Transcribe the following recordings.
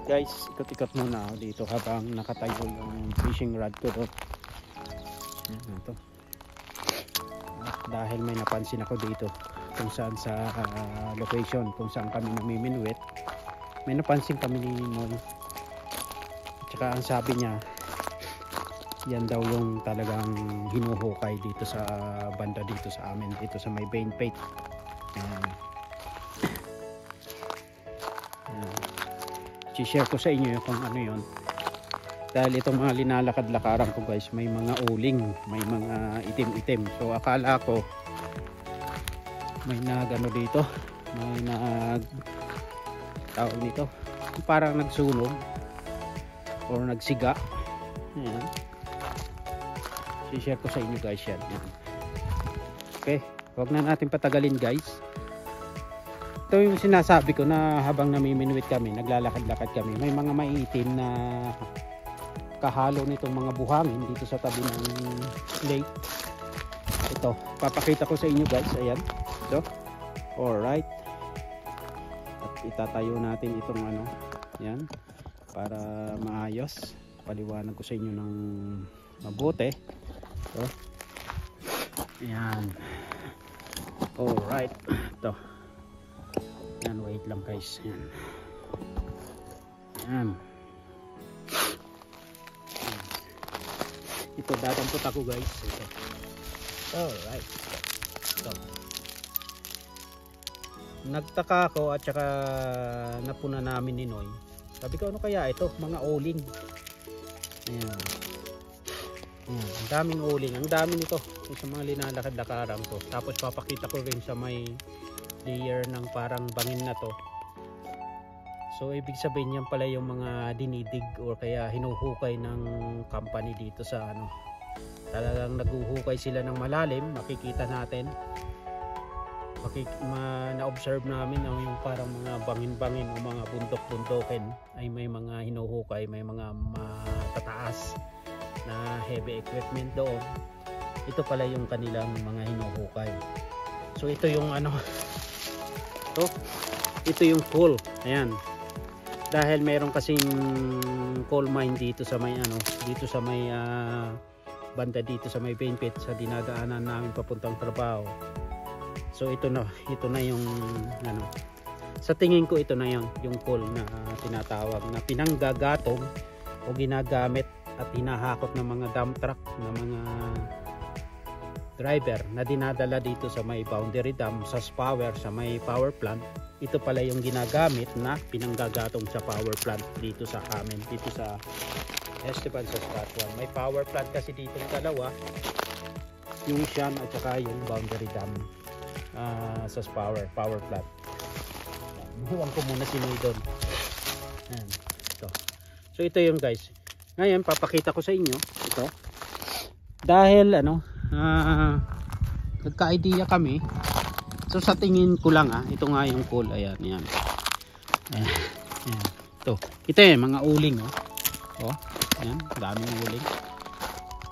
Guys, ikot-ikot muna ako dito habang nakatayo yung fishing rod ko doon. Ito. Dahil may napansin ako dito kung saan sa location kung saan kami namiminuwit, may napansin kami ni Noy. At saka ang sabi niya, yan daw yung talagang hinuhukay dito sa banda dito sa amin, dito sa may Bain Pate. I-share ko sa inyo kung ano yon, dahil itong mga linalakad-lakaran ko guys, may mga uling, may mga itim-itim. So akala ko may nagano dito, may nag tawag nito, parang nagsunog or nagsiga. Ayan, i-share ko sa inyo guys yan. Okay, huwag na natin patagalin guys. Ito yung sinasabi ko na habang namiminuwit kami, naglalakad-lakad kami, may mga maiitim na kahalo nitong mga buhangin dito sa tabi ng lake. Ito, papakita ko sa inyo guys. Ayan. So, alright. At itatayo natin itong ano, yan, para maayos. Paliwanag ko sa inyo ng mabuti. So, ayan. Alright. Ito. Yan, wait lang guys. Yan. Yan. Ito, dadampot ako guys. Ito. Alright. Ito. Nagtaka ako at saka napuna namin ni Noy. Sabi ko, ano kaya ito? Mga uling. Ayan. Ayan. Ang daming uling. Ang dami nito. Sa mga linalakad-lakaran ko. Tapos papakita ko rin sa may layer ng parang bangin na to. So ibig sabihin yan pala yung mga dinidig or kaya hinuhukay ng company dito sa ano. Talagang naghuhukay sila ng malalim. Makikita natin, na-observe namin ang yung parang mga bangin-bangin o mga bundok-bundokin ay may mga hinuhukay, may mga matataas na heavy equipment doon. Ito pala yung kanilang mga hinuhukay. So ito yung ano, ito yung coal. Ayan, dahil mayroon kasing coal mine dito sa may ano, dito sa may banda dito sa may Bain Pate sa dinadaanan namin papuntang trabaho. So ito na yung ano, sa tingin ko ito na yung coal na tinatawag na pinanggagatong o ginagamit at hinahakot ng mga dump truck na mga driver na dinadala dito sa may boundary dam, sa power, sa may power plant. Ito pala yung ginagamit na pinanggagatong sa power plant dito sa amin, dito sa Esteban, Saskatchewan. May power plant kasi dito dalawa, yung Shan at saka yung boundary dam sa power plant. Huwag ko muna sinuy doon. Ito. So ito yung guys. Ngayon papakita ko sa inyo ito. Dahil ano, nagka-idea kami. So sa tingin ko lang ito nga yung coal. Ayan, yan. Ayan. Ito. Ito yung mga uling. Oh, ayan, daming uling.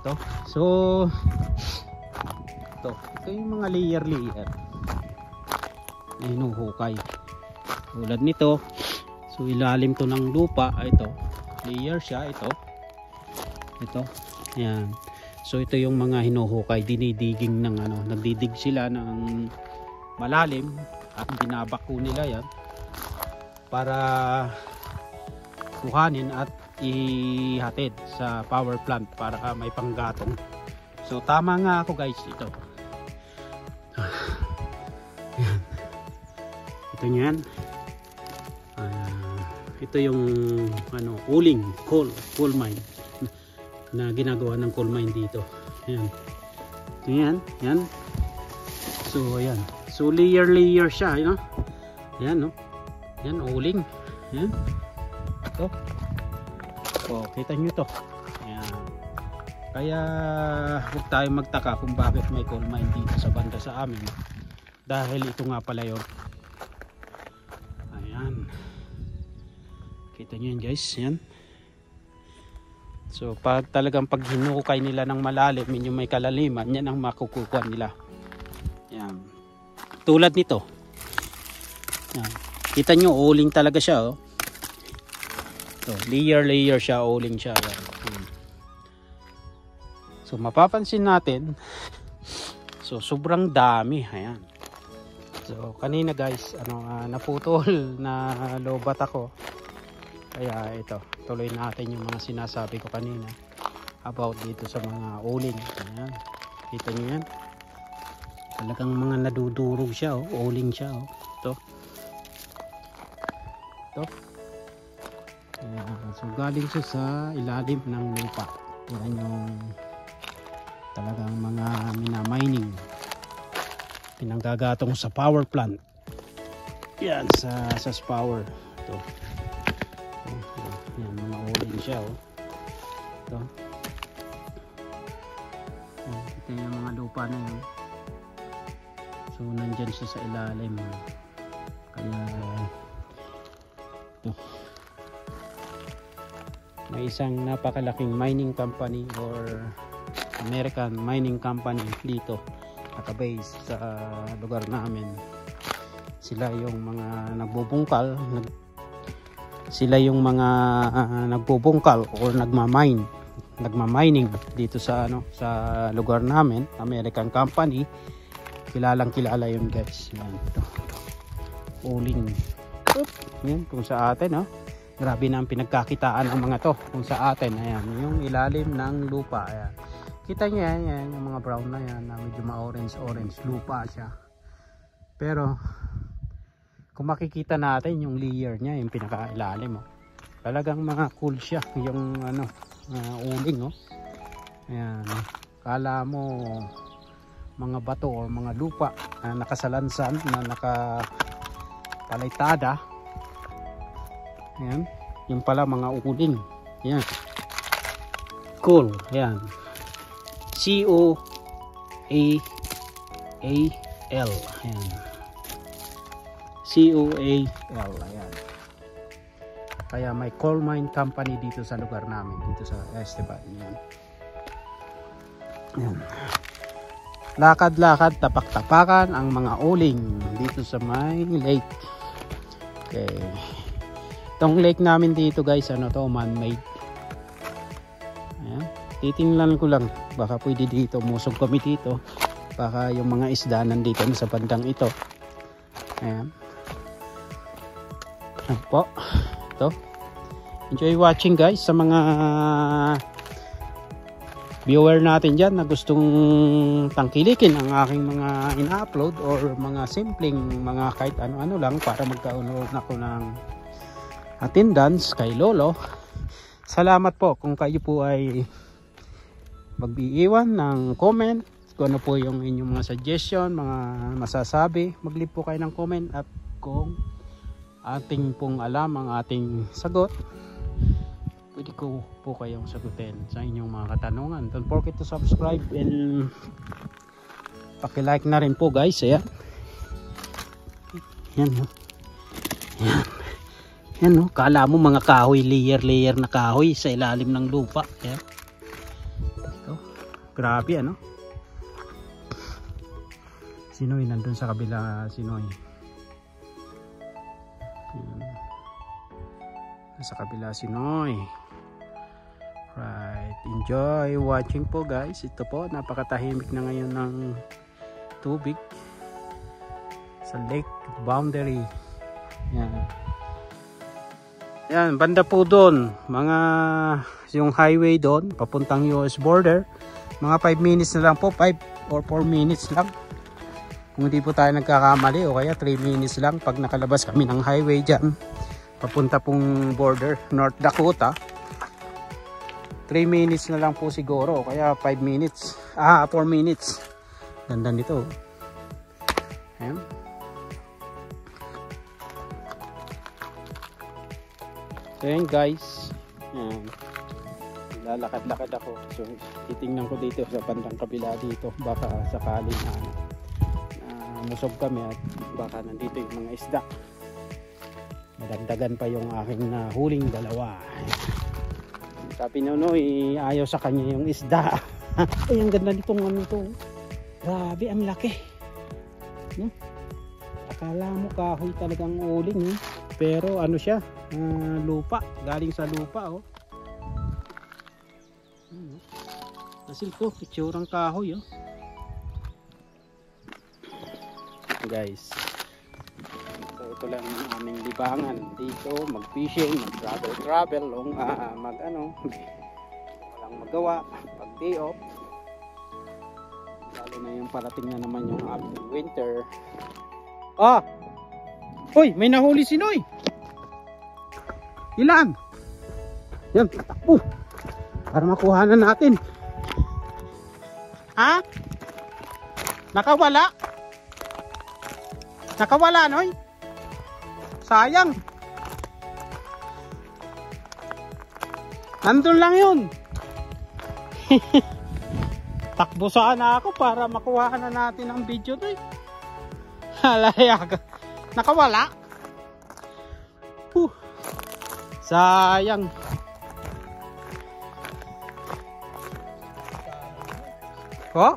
Ito. So ito yung mga layer na hinuhukay. Tulad nito. So ilalim to ng lupa. Ito. Layer siya. Ito. Ayan. So ito yung mga hinuhukay, dinidiging ng ano, nagdidig sila ng malalim at binabako nila yan para kuhanin at ihatid sa power plant para may panggatong. So tama nga ako guys, ito. Ito yan. Ito yung ano, uling, coal mine na ginagawa ng coal mine dito. Ayan. Ayan. Ayan. So ayan. So layer siya, you know? Ayan, no? Ayan, uling. Ayan. Ito. So, kita nyo to. Ayan. Kaya huwag tayo magtaka kung bakit may coal mine dito sa banda sa amin. Dahil ito nga pala yun. Ayan. Kita nyo yan guys. Ayan. So pag talagang pag hinukay nila ng malalim, yung may kalaliman, yan ang makukuha nila. Yan. Tulad nito. Yan. Kita nyo, uling talaga siya. Oh. So, layer siya, uling siya. So mapapansin natin, so sobrang dami. Ayan. So kanina guys, naputol na lobat ako. Kaya ito, tuloy natin yung mga sinasabi ko kanina about dito sa mga uling. Ayan. Kita nyo yan? Talagang mga nadudurog siya, oh. Uling siya, oh. Ito. Ayan. So galing siya sa ilalim ng lupa. Yan yung talagang mga minamining. Pinanggagatong sa power plant. Yan, sa power. Ito. Yan, mga uling siya, oh. Ito. Yan, ito yung mga lupa na yun. So nandyan siya sa ilalim. Kaya ito. May isang napakalaking mining company or American mining company dito nakabase sa lugar namin. Sila yung mga nagbubungkal, sila yung mga nagbubungkal or nagmamining dito sa sa lugar namin. American company, kilalang kilala yun guys. Yan, ito. Uling. Yan, kung sa atin, oh. Grabe na ang pinagkakitaan ng mga to. Kung sa atin, ayan, yung ilalim ng lupa. Ayan. Kita nyo yan, yung mga brown na yan, na medyo ma-orange, lupa siya. Pero, kung makikita natin yung layer niya, yung pinakailalim, oh. Talagang mga cool siya, yung uling, oh. Ayan. Kala mo, mga bato o mga lupa na nakasalansan, na nakapalaitada. Ayan. Yung pala mga uling. Ayan. Cool. Ayan. C-O-A-A-L. Ayan. C-O-A-L. Ayan. Kaya may coal mine company dito sa lugar namin. Dito sa Esteban. Ayan. Ayan. Lakad-lakad, tapak-tapakan ang mga uling dito sa may lake. Okay. Itong lake namin dito guys, man-made. Ayan. Titingnan ko lang, baka pwede dito, musog kami dito. Baka yung mga isda nandito na sa bandang ito. Ayan. Ayan po. Ito. Enjoy watching guys sa mga viewer natin dyan na gustong tangkilikin ang aking mga ina-upload or mga simpleng mga kahit ano-ano lang para magkaunod ako ng attendance kay Lolo. Salamat po kung kayo po ay mag-iiwan ng comment kung ano po yung inyong mga suggestion, mga masasabi. Mag-leave po kayo ng comment at kung ating pong alam ang ating sagot, pwede ko po kayong sagutin sa inyong mga katanungan. Don't forget to subscribe and paki-like na rin po guys. Ayan. Yan. Yan. Yan, no? Kala mo mga kahoy, layer na kahoy sa ilalim ng lupa. Ayan. Ito. Grabe, ano? Sinoy, nandun sa kabila, Sinoy. Ayan. Sa kabila, Sinoy. Right. Enjoy watching po guys. Ito po, napakatahimik na ngayon ng tubig sa lake boundary. Ayan. Yan, banda po doon, mga yung highway doon, papuntang US border, mga 5 minutes na lang po, 5 or 4 minutes lang. Kung hindi po tayo nagkakamali o kaya 3 minutes lang pag nakalabas kami ng highway dyan, papunta pong border, North Dakota. 3 minutes na lang po siguro, o kaya 5 minutes, 4 minutes. Ganda nito. Ayan. So yun guys, lalakad-lakad ako. So titingnan ko dito sa bandang kabila dito, baka sakali na musog kami at baka nandito yung mga isda. Madagdagan pa yung aking nahuling dalawa. Sabi Nonoy, ayaw sa kanya yung isda. Ay, ang ganda nitong ano to. Grabe, ang laki. No? Akala mo kahoy talagang uling. pero ano siya, lupa, galing sa lupa oh. Kasi ito, itsurang kahoy oh. Guys, so ito lang ang aming libangan dito, mag-fishing, mag-travel walang magawa pag day off, lalo na yung parating na naman yung after winter. Uy, may nahuli si Noy. Ilan? Yan, tatakbo para makuha na natin. Ha? Nakawala? Nakawala, Noy? Sayang. Nandun lang yun. Takbo sana ako para makuha na natin ang video to. Halayak. Nakawala. Sayang. Oh?